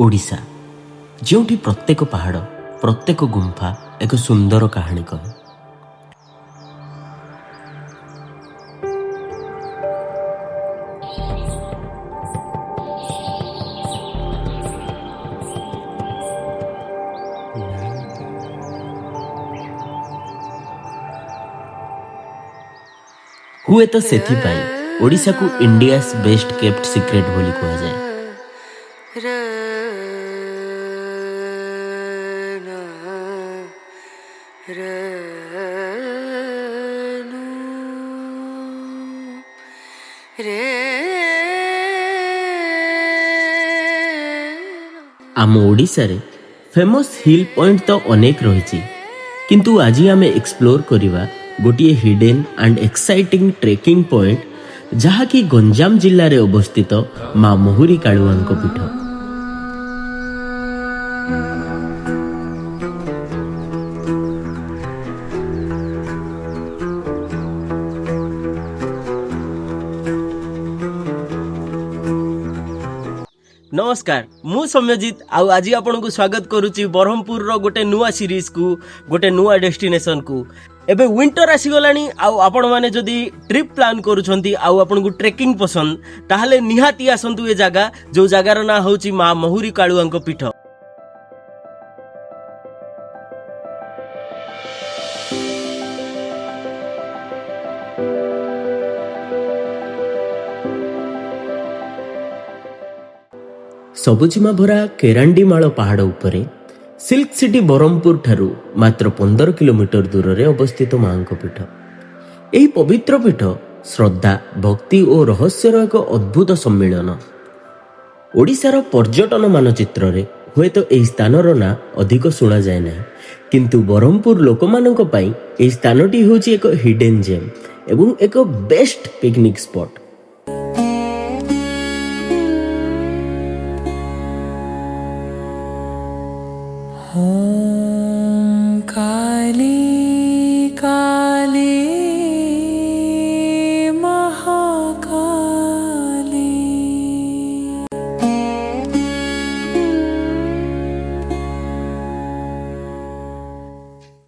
ओडिशा जोठी प्रत्येक पहाड़ प्रत्येक गुंफा एक सुंदर कहानी कहे। हुए तो सेथिपाई ओडिशा को इंडियास बेस्ट केप्ट सीक्रेट बोली कहा जाए। आम ओडिशा रे फेमस हिल पॉइंट तो अनेक रही, किंतु आज आम एक्सप्लोर करिवा गोटे hidden and exciting trekking point जहाँकि गंजाम जिल्ला रे अवस्थित माँ महुरी कालुआंक पीठ। नमस्कार, मु सौम्यजित आज आपण को स्वागत करुच्ची ब्रह्मपुर रो गोटे नुआ सीरीज को, गोटे नुआ डेस्टिनेशन को। एबे विंटर आसीगलानी आपण माने जदि ट्रिप प्लान करूछंती आपण को ट्रेकिंग पसंद ताहले निहाती आसंतु ए जगह जो जगार ना होची माँ महुरी कालुआंक पीठ। सबुजिमा भरा केरांडीमाल पहाड़ उपरे सिल्क सिटी ब्रह्मपुर ठारू मात्र 15 किलोमीटर दूर रे अवस्थित माँ पीठ। यही पवित्र पीठ श्रद्धा भक्ति और रहस्यर एक अद्भुत सम्मिलन। ओडिशार पर्यटन मानचित्र रे हुए तो यही स्थानर ना अधिक शुणा जाए ना, किंतु ब्रह्मपुर लोक मानक पई एही स्थानटी होची एक हिडन जेम एवं एक best picnic spot. Kali Kali Mahakali.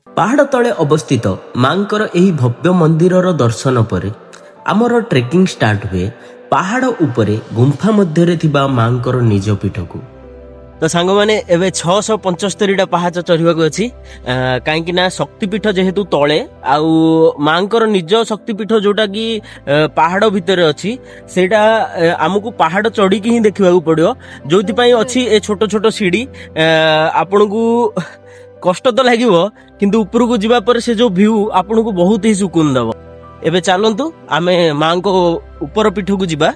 पहाड़ तले अवस्थित मांकर एही भव्य मंदिरर दर्शन पर आमर ट्रेकिंग स्टार्ट हुए पहाड़ उपरे गुंफा मध्य थिबा मांकर निज पीठ को। तो सांग माने एवं 675 पहाच चढ़ा अच्छी कहीं शक्तिपीठ जेहेतु तले आउ मांकर निज शक्तिपीठ जोटा कि पहाड़ भितर अच्छी सेटा आमको पहाड़ चढ़ी ही देखा पड़ो, जो अच्छी ए छोट छोट सीढ़ी आपण को कष्ट तो लगे किंतु ऊपर को जीवा पर से जो व्यू आपण को बहुत ही सुकून दब। एबे चलतु आमे माँ को ऊपर पीठ को जीवा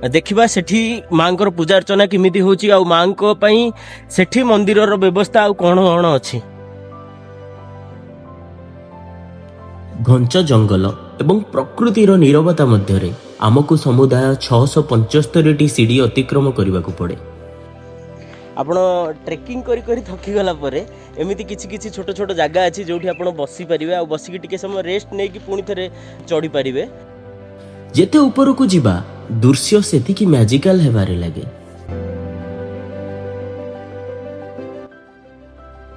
देखिबा सेठी मांकर पूजा अर्चना किमिति होची आ मांको पई सेठी मंदिरर व्यवस्था आ कोन कोन अछि। घंच जंगल एवं प्रकृतिर नीरवता मध्यरे आमको समुदाय 675 टी सीढ़ी अतिक्रम करबाकू पड़े। आपण ट्रेकिंग करी करी थकी गला परे एमिति किछि किछि छोट छोट जगह अछि जोठी आपण बसी परिबे आ बसी के टिके समय रेस्ट नै कि पुनी थरे चढ़ी परिबे। जेते ऊपर को जीवा दृश्य सेति की मैजिकल हेबारे लगे।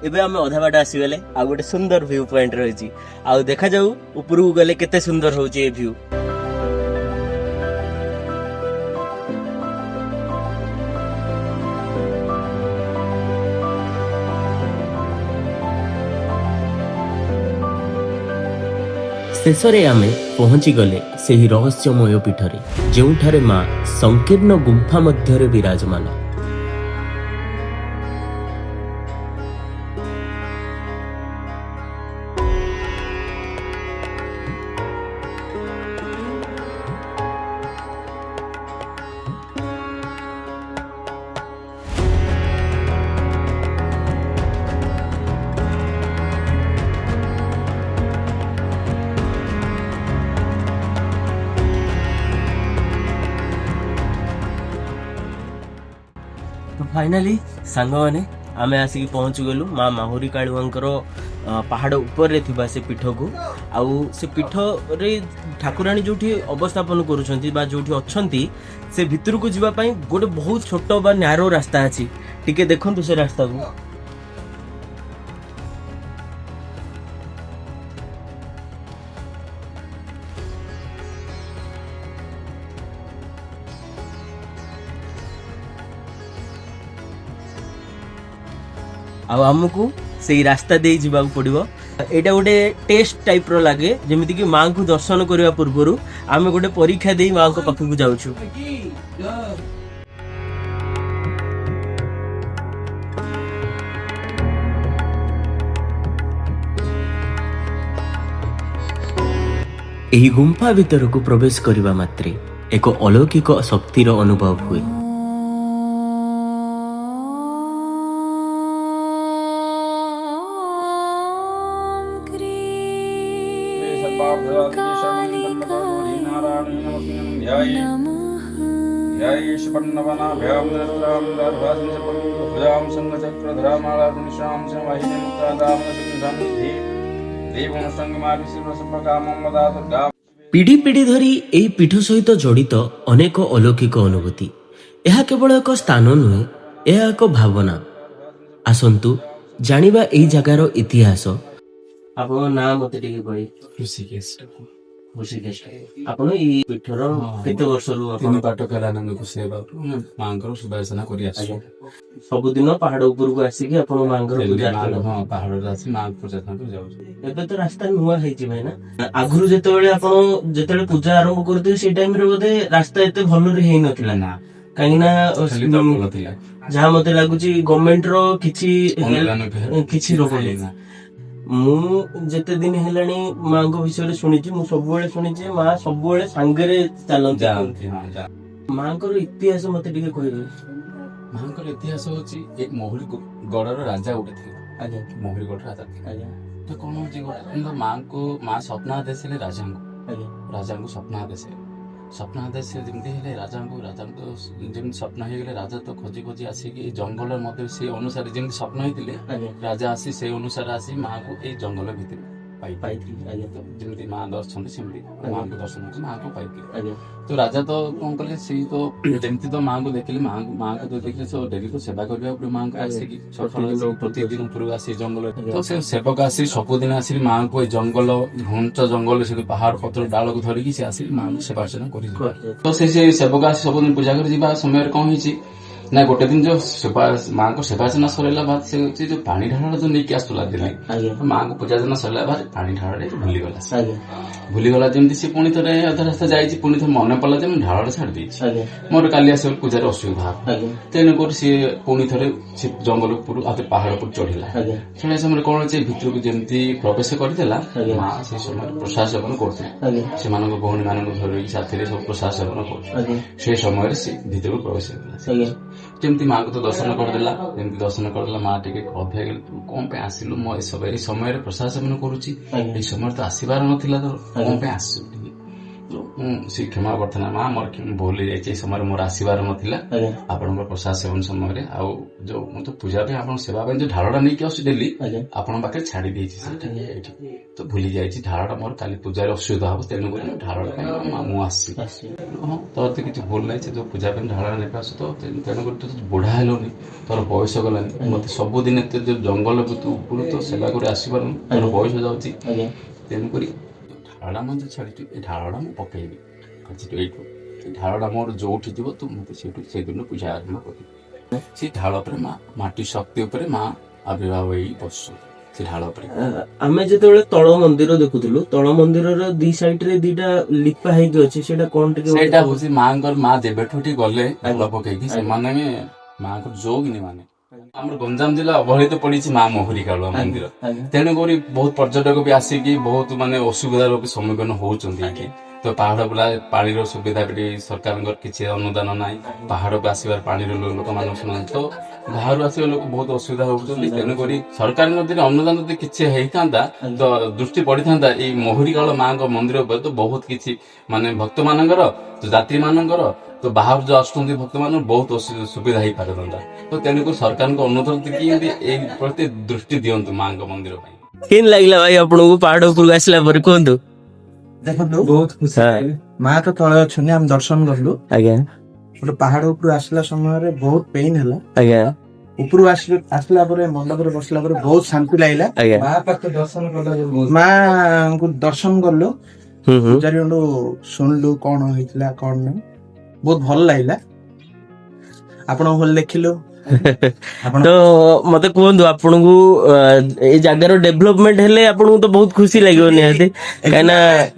एबे आमे अधा बाटा आसी गले आ गोटे सुंदर व्यू पॉइंट रहिछि आ देखा जाऊ ऊपर को गले केते सुंदर होछि ए व्यू। शेषरे आमे पहुंची गले सेही रहस्यमय पीठरे जोठारे माँ संकीर्ण गुंफा मध्यरे विराजमान। तो फाइनाली सांग माने आमे आसिक पहुंच गलु माँ महुरी कालुआंकर ପାହାଡ଼ ଉପରେ ଥିବା ସେ ପୀଠକୁ। ଆଉ ସେ ପୀଠରେ ଠାକୁରାଣୀ ଯେଉଁଠି ଅବସ୍ଥାପନ କରୁଛନ୍ତି ବା ଯେଉଁଠି ଅଛନ୍ତି ସେ ଭିତରକୁ ଯିବା ପାଇଁ ଗୋଟେ ବହୁତ ଛୋଟ ବା ନ୍ୟାରୋ ରାସ୍ତା ଅଛି। ଟିକେ ଦେଖନ୍ତୁ ସେ ରାସ୍ତାକୁ। ଆଉ ଆମକୁ ସେଇ ରାସ୍ତା ଦେଇ ଯିବାକୁ ପଡ଼ିବ। ଏଇଟା ଗୋଟେ ଟେଷ୍ଟ ଟାଇପ୍ର ଲାଗେ, ଯେମିତିକି ମାଙ୍କୁ ଦର୍ଶନ କରିବା ପୂର୍ବରୁ ଆମେ ଗୋଟେ ପରୀକ୍ଷା ଦେଇ ମାଙ୍କ ପାଖକୁ ଯାଉଛୁ। ଏହି ଗୁମ୍ଫା ଭିତରକୁ ପ୍ରବେଶ କରିବା ମାତ୍ରେ ଏକ ଅଲୌକିକ ଶକ୍ତିର ଅନୁଭବ ହୁଏ। ପିଢ଼ି ପିଢ଼ି ଧରି ଏହି ପୀଠ ସହିତ ଜଡ଼ିତ ଅନେକ ଅଲୌକିକ ଅନୁଭୂତି। ଏହା କେବଳ ଏକ ସ୍ଥାନ ନୁହେଁ, ଏହା ଏକ ଭାବନା। ଆସନ୍ତୁ ଜାଣିବା ଏହି ଜାଗାର ଇତିହାସ। ଆପଣଙ୍କ ନାଁ ମତେ ଟିକେ କହିବେ? ଋଷିକେଶ। ଆପଣ ଏଇ ପୀଠର କେତେ ବର୍ଷରୁ ତିନି ପାଟକ ହେଲାଣି ଆମେ ଖୁସି ହେବାକୁ ମାଙ୍କର ସୁବାସନା କରି ଆସୁଛୁ। ସବୁଦିନ ପାହାଡ ଉପରକୁ ଆସିକି ଆପଣ ମାଙ୍କର ପୂଜା ହଁ, ପାହାଡରେ ଆସି ମାଙ୍କ ପୂଜା ତାଙ୍କୁ ଯାଉଛୁ। ଏବେ ତ ରାସ୍ତା ନୂଆ ହେଇଛି ଭାଇ ନା? ଆଗରୁ ଯେତେବେଳେ ଆପଣ ପୂଜା ଆରମ୍ଭ କରୁଥିବେ ସେଇ ଟାଇମରେ ବୋଧେ ରାସ୍ତା ଏତେ ଭଲରେ ହେଇନଥିଲା ନା, କାହିଁକି ନା ଭଲ ଥିଲା। ଯାହା ମତେ ଲାଗୁଛି ଗଭର୍ଣ୍ଣମେଣ୍ଟ ର କିଛି ରୋଗ ନା। ମୁଁ ଯେତେ ଦିନ ହେଲାଣି ମାଙ୍କ ବିଷୟରେ ଶୁଣିଛି, ମୁଁ ସବୁବେଳେ ଶୁଣିଛି ମା ସବୁବେଳେ ସାଙ୍ଗରେ ଚାଲନ୍ତି। ମାଙ୍କର ଇତିହାସ ମତେ ଟିକେ କହିବେ? ମାଙ୍କର ଇତିହାସ ହଉଛି ଏକ ମହୁରୀ ଗଡର ରାଜା ଗୋଟେ ଥିଲା। ଆଜ୍ଞା। ମହୁରୀ ଗଡ ରାଜା ଥିଲା। ଆଜ୍ଞା। ତ କଣ ହଉଛି ଗୋଟେ ମା ସ୍ୱପ୍ନ ଆଦେଶିଲେ ରାଜାଙ୍କୁ। ଆଜ୍ଞା। ରାଜାଙ୍କୁ ସ୍ୱପ୍ନ ଆଦେଶ ଯେମିତି ହେଲେ ରାଜାଙ୍କୁ ଯେମିତି ସ୍ୱପ୍ନ ହେଇଗଲେ ରାଜା ତ ଖୋଜି ଖୋଜି ଆସିକି ଏଇ ଜଙ୍ଗଲ ମଧ୍ୟ ସେଇ ଅନୁସାରେ ଯେମିତି ସ୍ୱପ୍ନ ହେଇଥିଲେ ରାଜା ଆସି ସେଇ ଅନୁସାରେ ଆସି ମାଙ୍କୁ ଏଇ ଜଙ୍ଗଲ ଭିତରେ ପାଇଥିଲେ। ଯେମିତି ମା ଅଛନ୍ତି ସେମିତି ମାଙ୍କୁ ଦର୍ଶନ କରି ମାଙ୍କୁ ପାଇଥିଲେ। ତ ରାଜା ତ କଣ କଲେ, ସେଇ ତ ଯେମିତି ତ ମାଙ୍କୁ ଦେଖିଲେ ମାଙ୍କୁ ତ ଦେଖିଲେ ଡେଲି ତ ସେବା କରିବାକୁ ପଡିବ ମାଙ୍କୁ ଆସିକି ପ୍ରତିଦିନ ଉପରକୁ ଆସି ଜଙ୍ଗଲ। ତ ସେ ସେବକ ଆସି ସବୁଦିନ ଆସିକି ମାଙ୍କୁ ଏଇ ଜଙ୍ଗଲ ଘଞ୍ଚ ଜଙ୍ଗଲ ସେ ପାହାଡ ପତ୍ର ଡାଳକୁ ଧରିକି ସେ ଆସିକି ମାଙ୍କୁ ସେବା ଅର୍ଚ୍ଚନା କରି ତ ସେ ସେବକ ଆସି ସବୁଦିନ ପୂଜା କରି ଯିବା ସମୟରେ କଣ ହେଇଛି ନା, ଗୋଟେ ଦିନ ଯୋଉ ମାଙ୍କ ସେବାର୍ଚ୍ଚନା ସରିଲା ବାଦ ସେ ଯୋଉ ପାଣି ଢାଳ ଯୋଉ ନେଇକି ଆସୁଥିଲା ଦିନେ ମାଙ୍କ ପୂଜାର୍ଚ୍ଚନା ସରିଲା ବାଦ ପାଣି ଢାଳରେ ଭୁଲିଗଲା। ଯେମିତି ସେ ପୁଣି ଥରେ ଅଧା ରାସ୍ତା ଯାଇଛି, ପୁଣି ଥରେ ମନେ ପଡିଲା ଯେ ମୁଁ ଢାଳରେ ଛାଡି ଦେଇଛି, ମୋର କାଲି ଆସିବ ପୂଜାରେ ଅସୁବିଧା ହବ। ତେଣୁକରି ସିଏ ପୁଣି ଥରେ ସେ ଜଙ୍ଗଲ ଉପରୁ ଆଉ ପାହାଡ ଉପରୁ ଚଢିଲା। ଚଢିବା ସମୟରେ କଣ ଅଛି, ଭିତରକୁ ଯେମିତି ପ୍ରବେଶ କରିଦେଲା ମା ସେ ସମୟରେ ପ୍ରସାଦ ସେବନ କରୁଥିଲେ। ସେମାନଙ୍କ ଭଉଣୀ ମାନଙ୍କୁ ଧରିକି ସାଥିରେ ସବୁ ପ୍ରସାଦ ସେବନ କରୁଥିଲେ। ସେ ସମୟରେ ସେ ଭିତରକୁ ପ୍ରବେଶ କଲା। ଯେମିତି ମାଙ୍କୁ ତ ଦର୍ଶନ କରିଦେଲା ମା ଟିକେ ଅଭୟ ଗଲେ, ତୁ କଣ ପାଇଁ ଆସିଲୁ? ମୁଁ ଏଇ ସମୟରେ ପ୍ରସାଦ ସେବନ କରୁଛି, ଏଇ ସମୟରେ ତ ଆସିବାର ନଥିଲା, ତ କଣ ପାଇଁ ଆସିଛୁ? ସେ କ୍ଷମା ପ୍ରାର୍ଥନା, ମା ମୋର ଭୁଲ ହେଇଯାଇଛି, ଏଇ ସମୟରେ ମୋର ଆସିବାର ନଥିଲା। ଆପଣଙ୍କର ପ୍ରସାଦ ସେବନ ସମୟରେ ଆଉ ଯୋଉ ମୁଁ ତ ପୂଜା ପାଇଁ ଆପଣଙ୍କ ସେବା ପାଇଁ ଯୋଉ ଢାଳଟା ନେଇକି ଆସୁଛି ଡେଲି ଆପଣଙ୍କ ପାଖରେ ଛାଡି ଦେଇଛି, ଏଇଠି ତ ଭୁଲି ଯାଇଛି। ଢାଳଟା ମୋର କାଲି ପୂଜାରେ ଅସୁବିଧା ହବ, ତେଣୁକରି ଢାଳଟା ପାଇଁ ମୁଁ ଆସିଛି। ହଁ, ତୋର ତ କିଛି ଭୁଲ ନାହିଁ, ସେ ଯୋଉ ପୂଜା ପାଇଁ ଢାଳଟା ନେଇକି ଆସୁ, ତ ତେଣୁକରି ତୁ ବୁଢା ହେଲୁନି, ତୋର ବୟସ ଗଲାନି, ମତେ ସବୁଦିନ ଏତେ ଯୋଉ ଜଙ୍ଗଲ ଉପରୁ ତ ସେବା କରି ଆସିପାରୁନି, ତୋର ବୟସ ଯାଉଛି, ତେଣୁକରି ଢାଳଟା ମୁଁ ଛାଡିଛୁ, ଏ ଢାଳଟା ମୁଁ ପକେଇବି ଏଇଠୁ, ଏ ଢାଳଟା ମୋର ଯୋଉଠି ଥିବ ତୁ ମତେ ସେଇଦିନ ପୂଜା ଆରମ୍ଭ କରିବି। ସେ ଢାଳ ଉପରେ ମାଟି ଶକ୍ତି ଉପରେ ମା ଆବିର୍ଭାବ ହେଇ ବସୁଛନ୍ତି ସେ ଢାଳ ଉପରେ। ଆମେ ଯେତେବେଳେ ତଳ ମନ୍ଦିର ଦେଖୁଥିଲୁ, ତଳ ମନ୍ଦିରର ଦି ସାଇଡ୍ ରେ ଦିଟା ଲିପା ହେଇକି ଅଛି, ସେଇଟା କଣ ଟିକେ? ସେଇଟା ହଉଛି ମାଙ୍କର, ମା ଯେବେଠୁ ଟିକେ ଗଲେ ଢାଳ ପକେଇକି, ସେମାନେ ମାଙ୍କର ଯୋଗିନୀ ମାନେ ଆମର ଗଞ୍ଜାମ ଜିଲ୍ଲା ଅବହେଳିତ ପଡିଛି ମା ମହୁରୀ କାଳୁଆ ମନ୍ଦିର। ତେଣୁକରି ବହୁତ ପର୍ଯ୍ୟଟକ ବି ଆସିକି ବହୁତ ମାନେ ଅସୁବିଧାର ସମ୍ମୁଖୀନ ହଉଛନ୍ତି ଏଠି। ତ ପାହାଡ ବୁଲା ପାଣିର ସୁବିଧା ବି ସରକାରଙ୍କର କିଛି ଅନୁଦାନ ନାହିଁ, ପାହାଡକୁ ଆସିବାର ପାଣିର ଲୋକମାନଙ୍କୁ ଶୁଣନ୍ତି, ତ ବାହାରୁ ଆସିବା ଲୋକ ବହୁତ ଅସୁବିଧା ହଉଛନ୍ତି। ତେଣୁକରି ସରକାରଙ୍କ ଯଦି ଅନୁଦାନ ଯଦି କିଛି ହେଇଥାନ୍ତା, ତ ଦୃଷ୍ଟି ପଡିଥାନ୍ତା ଏଇ ମହୁରୀ କାଳ ମାଙ୍କ ମନ୍ଦିର ଉପରେ, ତ ବହୁତ କିଛି ମାନେ ଭକ୍ତ ମାନଙ୍କର, ଯାତ୍ରୀ ମାନଙ୍କର, ତ ବାହାରୁ ଯୋଉ ଆସୁଛନ୍ତି ଭକ୍ତ ମାନଙ୍କୁ ବହୁତ ସୁବିଧା ହେଇପାରିଥାନ୍ତା। ତ ତେଣୁକରି ସରକାରଙ୍କ ଅନୁରୋଧ କି ଏଇ ପ୍ରତି ଦୃଷ୍ଟି ଦିଅନ୍ତୁ ମାଙ୍କ ମନ୍ଦିର ପାଇଁ। କେନ୍ ଲାଗିଲା ଭାଇ ଆପଣଙ୍କୁ ପାହାଡ ଉପରକୁ ଆସିଲା ପରେ କୁହନ୍ତୁ? ଦେଖନ୍ତୁ ବହୁତ ଖୁସି ଲାଗିଲା। ମା ତ ତଳେ ଅଛନ୍ତି, ଆମେ ଦର୍ଶନ କଲୁ। ଆଜ୍ଞା ଗୋଟେ ପାହାଡ ଉପରୁ ଆସିଲା ସମୟରେ ବହୁତ ପେନ୍ ହେଲା। ଆଜ୍ଞା ଉପରୁ ଆସିଲା ପରେ ମଣ୍ଡପରେ ବସିଲା ପରେ ବହୁତ ଶାନ୍ତି ଲାଗିଲା। ଆଜ୍ଞା ମାଙ୍କୁ ଦର୍ଶନ କଲୁ, ହୁଁ ହୁଁ ପୂଜାରୀଙ୍କଠୁ ଶୁଣିଲୁ କଣ ହେଇଥିଲା କଣ ନାହିଁ, ବହୁତ ଭଲ ଲାଗିଲା। ଆପଣଙ୍କୁ ଭଲ ଦେଖିଲୁ। ଆପଣ ତ ମତେ କୁହନ୍ତୁ ଆପଣଙ୍କୁ ଏଇ ଜାଗାର ଡେଭଲପମେଣ୍ଟ ହେଲେ ଆପଣଙ୍କୁ ତ ବହୁତ ଖୁସି ଲାଗିବ ନିହାତି, କାହିଁକିନା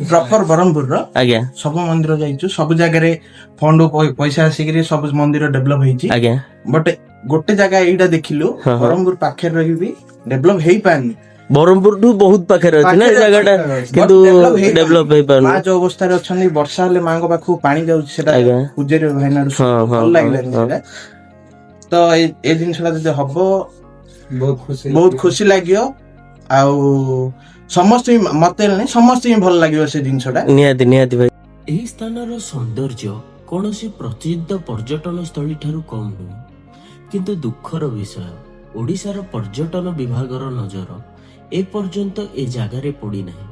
ପ୍ରପର ବ୍ରହ୍ମପୁରର ଆଜ୍ଞା ସବୁ ମନ୍ଦିର ଯାଇଛୁ, ସବୁ ଜାଗାରେ ଫଣ୍ଡ ପଇସା ଆସିକିରି ସବୁ ମନ୍ଦିର ଡେଭଲପ ହେଇଛି। ଆଜ୍ଞା ବଟ୍ ଗୋଟେ ଜାଗା ଏଇଟା ଦେଖିଲୁ, ହଁ, ହଁ। ବ୍ରହ୍ମପୁର ପାଖରେ ରହିବି ଡେଭଲପ ହେଇପାରୁନି। ବ୍ରହ୍ମପୁରଠୁ ବହୁତ ପାଖରେ ଅଛି ନା ଏ ଜାଗାଟା, କିନ୍ତୁ ଡେଭଲପ ମା ହେଇପାରୁନି। ଯୋଉ ଅବସ୍ଥାରେ ଅଛନ୍ତି, ବର୍ଷା ହେଲେ ମାଙ୍କ ପାଖକୁ ପାଣି ଯାଉଛି, ସେଟା ଆଜ୍ଞା ପୂଜାରୀ ଭାଇନାରୁ ହଁ, ହଁ, ଭଲ ଲାଗିଲାନି ହଁ, ସେଟା। ତ ଏଇ ଜିନିଷଟା ଯଦି ହବ ବହୁତ ଖୁସି ଲାଗିବ। ଆଉ ସମସ୍ତେ ମତେ ନାହିଁ, ସମସ୍ତେ ହିଁ ଭଲ ଲାଗିବ ସେ ଜିନିଷଟା। ନିହାତି ନିହାତି ଭାଇ। ଏହି ସ୍ଥାନର ସୌନ୍ଦର୍ଯ୍ୟ କୌଣସି ପ୍ରସିଦ୍ଧ ପର୍ଯ୍ୟଟନ ସ୍ଥଳୀ ଠାରୁ କମ୍ ନୁହେଁ, କିନ୍ତୁ ଦୁଃଖର ବିଷୟ ଓଡ଼ିଶାର ପର୍ଯ୍ୟଟନ ବିଭାଗର ନଜର ଏପର୍ଯ୍ୟନ୍ତ ଏ ଜାଗାରେ ପଡ଼ିନାହିଁ।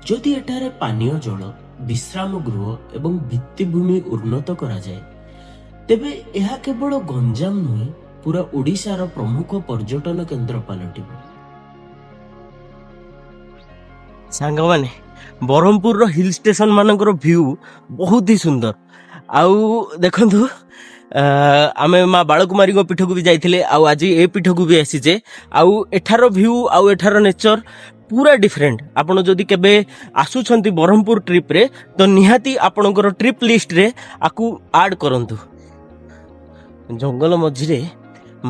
ଯଦି ଏଠାରେ ପାନୀୟ ଜଳ, ବିଶ୍ରାମ ଗୃହ ଏବଂ ଭିତ୍ତିଭୂମି ଉନ୍ନତ କରାଯାଏ, ତେବେ ଏହା କେବଳ ଗଞ୍ଜାମ ନୁହେଁ, ପୁରା ଓଡ଼ିଶାର ପ୍ରମୁଖ ପର୍ଯ୍ୟଟନ କେନ୍ଦ୍ର ପାଲଟିବ। ସାଙ୍ଗମାନେ, ବ୍ରହ୍ମପୁରର ହିଲ୍ ଷ୍ଟେସନ ମାନଙ୍କର ଭ୍ୟୁ ବହୁତ ହି ସୁନ୍ଦର। ଆଉ ଦେଖନ୍ତୁ, ଆମେ ମା ବାଳକୁମାରୀଙ୍କ ପୀଠକୁ ବି ଯାଇଥିଲେ, ଆଉ ଆଜି ଏ ପୀଠକୁ ବି ଆସିଛେ। ଆଉ ଏଠାର ଭ୍ୟୁ ଆଉ ଏଠାର ନେଚର ପୁରା ଡିଫରେଣ୍ଟ। ଆପଣ ଯଦି କେବେ ଆସୁଛନ୍ତି ବ୍ରହ୍ମପୁର ଟ୍ରିପ୍ରେ, ତ ନିହାତି ଆପଣଙ୍କର ଟ୍ରିପ୍ ଲିଷ୍ଟରେ ଆକୁ ଆଡ୍ କରନ୍ତୁ। ଜଙ୍ଗଲ ମଝିରେ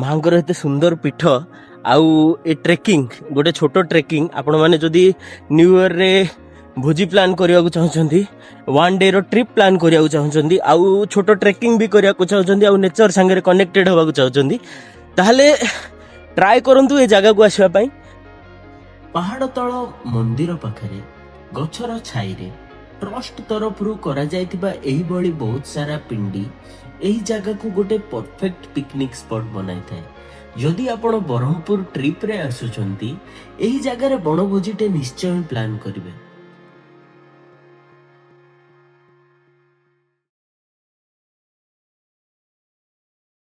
ମାଙ୍କର ଏତେ ସୁନ୍ଦର ପୀଠ, ଆଉ ଏ ଟ୍ରେକିଂ, ଗୋଟେ ଛୋଟ ଟ୍ରେକିଂ, ଆପଣମାନେ ଯଦି ନ୍ୟୁ ଇୟରରେ ଭୋଜି ପ୍ଲାନ୍ କରିବାକୁ ଚାହୁଁଛନ୍ତି, ୱାନ୍ ଡେ ର ଟ୍ରିପ୍ ପ୍ଲାନ୍ କରିବାକୁ ଚାହୁଁଛନ୍ତି, ଆଉ ଛୋଟ ଟ୍ରେକିଂ ବି କରିବାକୁ ଚାହୁଁଛନ୍ତି, ଆଉ ନେଚର ସାଙ୍ଗରେ କନେକ୍ଟେଡ ହେବାକୁ ଚାହୁଁଛନ୍ତି, ତାହେଲେ ଟ୍ରାଏ କରନ୍ତୁ ଏ ଜାଗାକୁ ଆସିବା ପାଇଁ। ପାହାଡ଼ ତଳ ମନ୍ଦିର ପାଖରେ ଗଛର ଛାଇରେ ଟ୍ରଷ୍ଟ ତରଫରୁ କରାଯାଇଥିବା ଏହିଭଳି ବହୁତ ସାରା ପିଣ୍ଡି ଏହି ଜାଗାକୁ ଗୋଟେ ପରଫେକ୍ଟ ପିକନିକ ସ୍ପଟ ବନାଇଥାଏ। ଯଦି ଆପଣ ବ୍ରହ୍ମପୁର ଟ୍ରିପ୍ରେ ଆସୁଛନ୍ତି, ଏହି ଜାଗାରେ ବଣଭୋଜିଟେ ନିଶ୍ଚୟ ପ୍ଲାନ୍ କରିବେ।